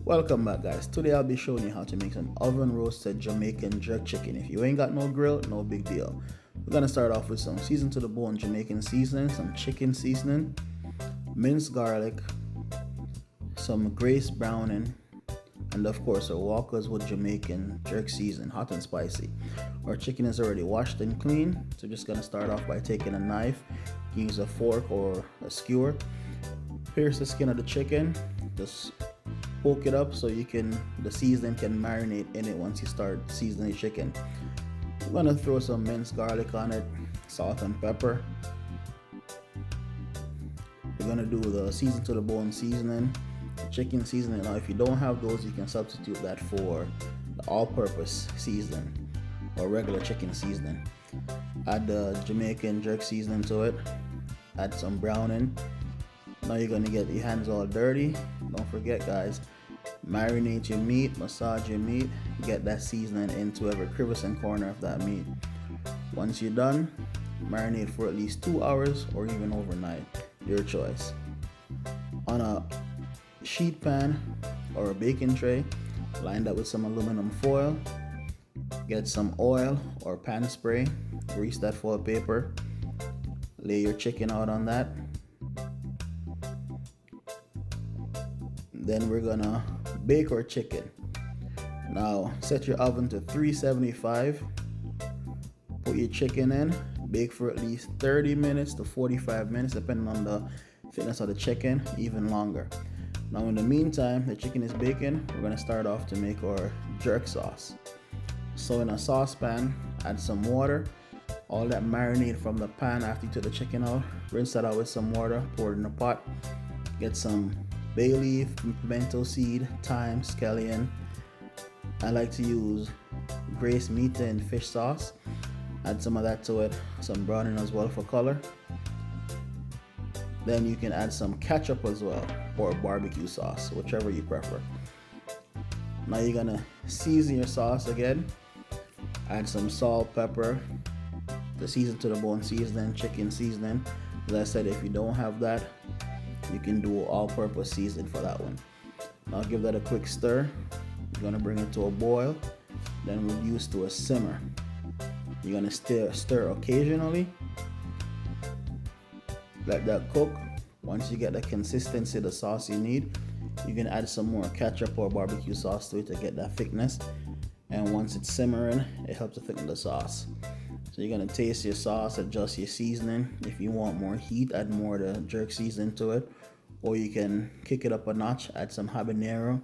Welcome back, guys. Today I'll be showing you how to make some oven roasted Jamaican jerk chicken. If you ain't got no grill, no big deal. We're gonna start off with some seasoned to the bone Jamaican seasoning, some chicken seasoning, minced garlic, some grace browning, and of course our Walker's with Jamaican jerk season, hot and spicy. Our chicken is already washed and clean, so just gonna start off by taking a knife, use a fork or a skewer, pierce the skin of the chicken, just poke it up so the seasoning can marinate in it once you start seasoning the chicken. I'm gonna throw some minced garlic on it, salt and pepper. We're gonna do the season to the bone seasoning, chicken seasoning. Now if you don't have those, you can substitute that for the all-purpose seasoning or regular chicken seasoning. Add the Jamaican jerk seasoning to it, add some browning. Now you're gonna get your hands all dirty. Don't forget, guys, marinate your meat, massage your meat, get that seasoning into every crevice and corner of that meat. Once you're done, marinate for at least 2 hours or even overnight, your choice. On a sheet pan or a baking tray, line that with some aluminum foil, get some oil or pan spray, grease that foil paper, lay your chicken out on that. Then we're gonna bake our chicken. Now set your oven to 375, put your chicken in, bake for at least 30 minutes to 45 minutes depending on the thickness of the chicken, even longer. Now in the meantime the chicken is baking, we're gonna start off to make our jerk sauce. So in a saucepan, add some water, all that marinade from the pan after you took the chicken out, rinse that out with some water, pour it in a pot, get some bay leaf, pimento seed, thyme, scallion. I like to use Grace meat and fish sauce. Add some of that to it, some browning as well for color. Then you can add some ketchup as well, or barbecue sauce, whichever you prefer. Now you're gonna season your sauce again. Add some salt, pepper, the season to the bone seasoning, chicken seasoning. As I said, if you don't have that, you can do all-purpose seasoning for that one. Now give that a quick stir. You're gonna bring it to a boil, then reduce to a simmer. You're gonna stir occasionally. Let that cook. Once you get the consistency of the sauce you need, you can add some more ketchup or barbecue sauce to it to get that thickness. And once it's simmering, it helps to thicken the sauce. So you're gonna taste your sauce, adjust your seasoning. If you want more heat, add more of the jerk seasoning to it. Or you can kick it up a notch, add some habanero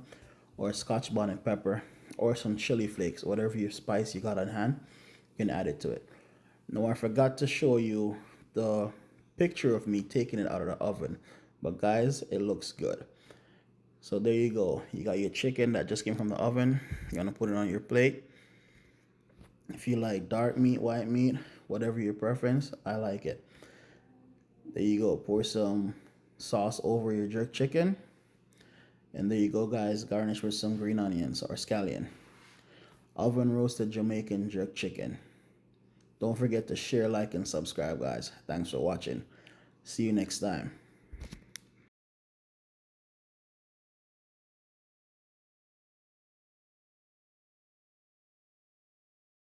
or scotch bonnet pepper or some chili flakes, whatever your spice you got on hand, you can add it to it. Now I forgot to show you the picture of me taking it out of the oven, but guys, it looks good. So there you go. You got your chicken that just came from the oven. You're gonna put it on your plate. If you like dark meat, white meat, whatever your preference, I like it. There you go. Pour some sauce over your jerk chicken. And there you go, guys. Garnish with some green onions or scallion. Oven roasted Jamaican jerk chicken. Don't forget to share, like, and subscribe, guys. Thanks for watching. See you next time.